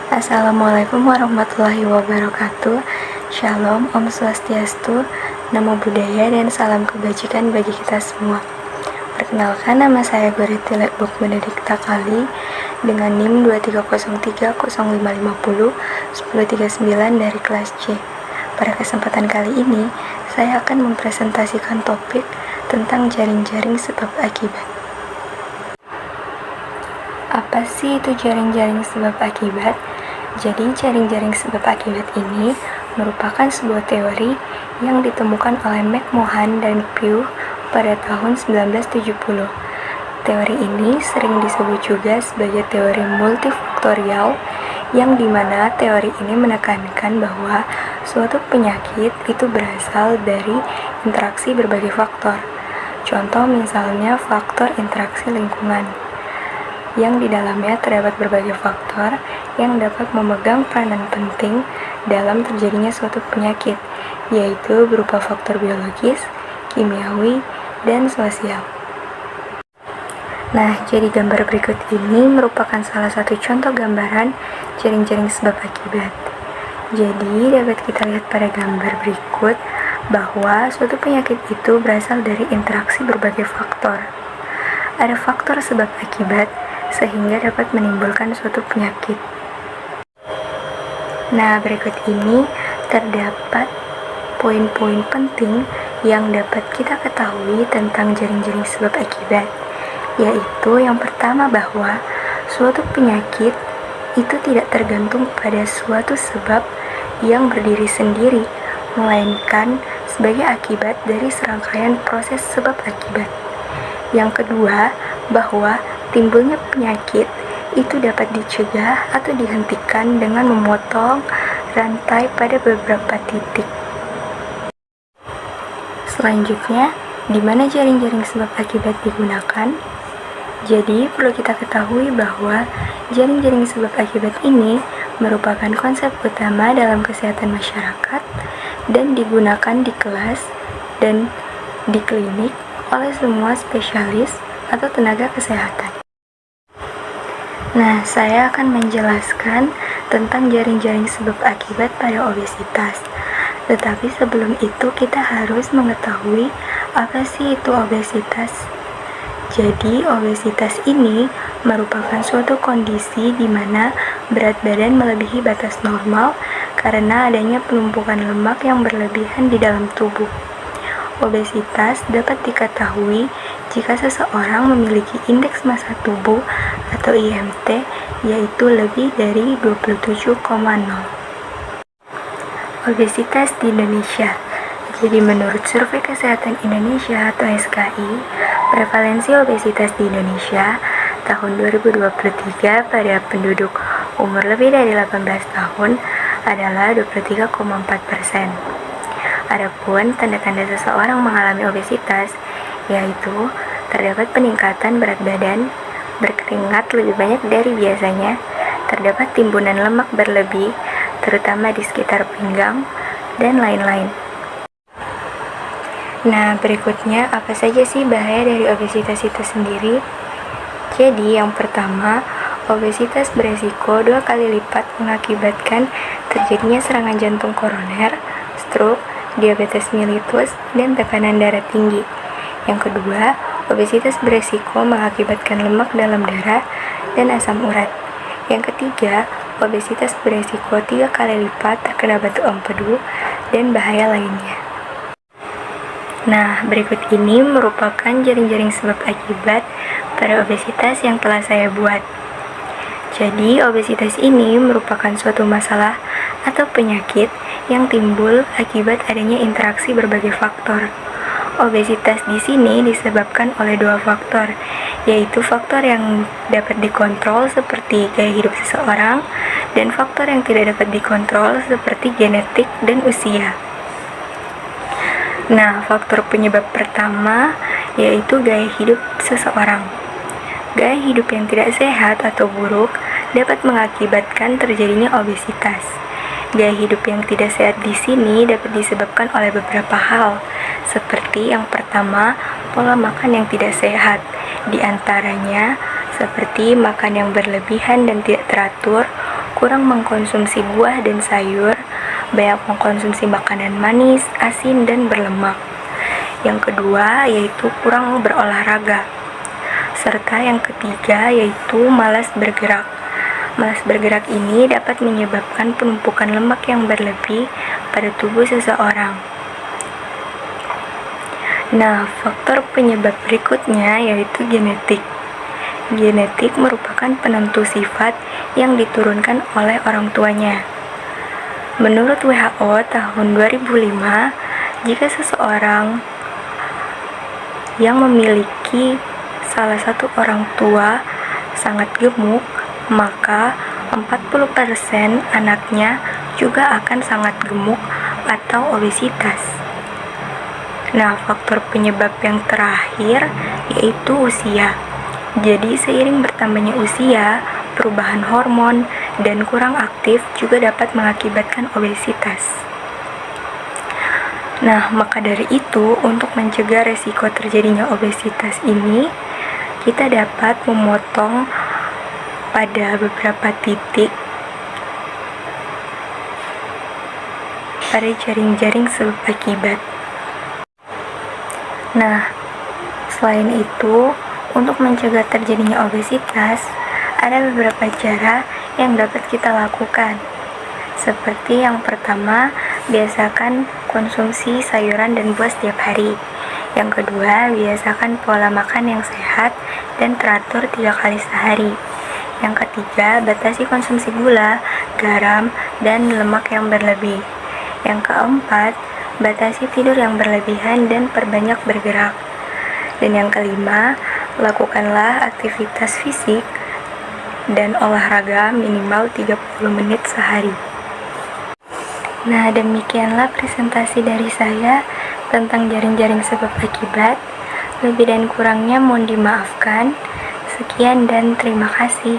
Assalamualaikum warahmatullahi wabarakatuh. Shalom, Om Swastiastu, Namo Buddhaya, dan salam kebajikan bagi kita semua. Perkenalkan, nama saya Goriti Lekbuk Benedikta Kali dengan NIM 23030550 1039 dari kelas C. Pada kesempatan kali ini, saya akan mempresentasikan topik tentang jaring-jaring sebab akibat. Apa sih itu jaring-jaring sebab akibat? Jadi, jaring-jaring sebab akibat ini merupakan sebuah teori yang ditemukan oleh McMahon dan Pugh pada tahun 1970. Teori ini sering disebut juga sebagai teori multifaktorial, yang dimana teori ini menekankan bahwa suatu penyakit itu berasal dari interaksi berbagai faktor. Contoh misalnya faktor interaksi lingkungan, yang di dalamnya terdapat berbagai faktor yang dapat memegang peranan penting dalam terjadinya suatu penyakit, yaitu berupa faktor biologis, kimiawi, dan sosial. Nah, jadi gambar berikut ini merupakan salah satu contoh gambaran jaring-jaring sebab akibat. Jadi, dapat kita lihat pada gambar berikut bahwa suatu penyakit itu berasal dari interaksi berbagai faktor. Ada faktor sebab akibat sehingga dapat menimbulkan suatu penyakit. Nah, berikut ini terdapat poin-poin penting yang dapat kita ketahui tentang jaring-jaring sebab akibat, yaitu yang pertama bahwa suatu penyakit itu tidak tergantung pada suatu sebab yang berdiri sendiri, melainkan sebagai akibat dari serangkaian proses sebab akibat. Yang kedua, bahwa timbulnya penyakit itu dapat dicegah atau dihentikan dengan memotong rantai pada beberapa titik. Selanjutnya, di mana jaring-jaring sebab akibat digunakan? Jadi, perlu kita ketahui bahwa jaring-jaring sebab akibat ini merupakan konsep utama dalam kesehatan masyarakat dan digunakan di kelas dan di klinik oleh semua spesialis atau tenaga kesehatan. Nah, saya akan menjelaskan tentang jaring-jaring sebab akibat pada obesitas. Tetapi sebelum itu kita harus mengetahui apa sih itu obesitas. Jadi, obesitas ini merupakan suatu kondisi di mana berat badan melebihi batas normal karena adanya penumpukan lemak yang berlebihan di dalam tubuh. Obesitas dapat diketahui jika seseorang memiliki indeks massa tubuh atau IMT yaitu lebih dari 27,0. Obesitas di Indonesia. Jadi menurut Survei Kesehatan Indonesia atau SKI, prevalensi obesitas di Indonesia tahun 2023 pada penduduk umur lebih dari 18 tahun adalah 23,4%. Adapun tanda-tanda seseorang mengalami obesitas yaitu terdapat peningkatan berat badan, berkeringat lebih banyak dari biasanya, terdapat timbunan lemak berlebih, terutama di sekitar pinggang, dan lain-lain. Nah, berikutnya apa saja sih bahaya dari obesitas itu sendiri? Jadi, yang pertama, obesitas beresiko 2 kali lipat mengakibatkan terjadinya serangan jantung koroner, stroke, diabetes mellitus, dan tekanan darah tinggi. Yang kedua, obesitas beresiko mengakibatkan lemak dalam darah dan asam urat. Yang ketiga, obesitas beresiko 3 kali lipat terkena batu empedu dan bahaya lainnya. Nah, berikut ini merupakan jaring-jaring sebab akibat pada obesitas yang telah saya buat. Jadi, obesitas ini merupakan suatu masalah atau penyakit yang timbul akibat adanya interaksi berbagai faktor. Obesitas di sini disebabkan oleh 2 faktor, yaitu faktor yang dapat dikontrol seperti gaya hidup seseorang dan faktor yang tidak dapat dikontrol seperti genetik dan usia. Nah, faktor penyebab pertama yaitu gaya hidup seseorang. Gaya hidup yang tidak sehat atau buruk dapat mengakibatkan terjadinya obesitas. Gaya hidup yang tidak sehat di sini dapat disebabkan oleh beberapa hal, seperti yang pertama, pola makan yang tidak sehat. Di antaranya, seperti makan yang berlebihan dan tidak teratur, kurang mengkonsumsi buah dan sayur, banyak mengkonsumsi makanan manis, asin, dan berlemak. Yang kedua yaitu kurang berolahraga. Serta yang ketiga yaitu malas bergerak. Malas bergerak ini dapat menyebabkan penumpukan lemak yang berlebih pada tubuh seseorang. Nah, faktor penyebab berikutnya yaitu genetik. Genetik merupakan penentu sifat yang diturunkan oleh orang tuanya. Menurut WHO tahun 2005, jika seseorang yang memiliki salah satu orang tua sangat gemuk, maka 40% anaknya juga akan sangat gemuk atau obesitas. Nah, faktor penyebab yang terakhir yaitu usia. Jadi, seiring bertambahnya usia, perubahan hormon, dan kurang aktif juga dapat mengakibatkan obesitas. Nah, maka dari itu, untuk mencegah resiko terjadinya obesitas ini, kita dapat memotong pada beberapa titik pada jaring-jaring sebab akibat. Nah, selain itu, untuk mencegah terjadinya obesitas, ada beberapa cara yang dapat kita lakukan. Seperti yang pertama, biasakan konsumsi sayuran dan buah setiap hari. Yang kedua, biasakan pola makan yang sehat dan teratur 3 kali sehari. Yang ketiga, batasi konsumsi gula, garam, dan lemak yang berlebih. Yang keempat, batasi tidur yang berlebihan dan perbanyak bergerak. Dan yang kelima, lakukanlah aktivitas fisik dan olahraga minimal 30 menit sehari. Nah, demikianlah presentasi dari saya tentang jaring-jaring sebab akibat. Lebih dan kurangnya mohon dimaafkan. Sekian dan terima kasih.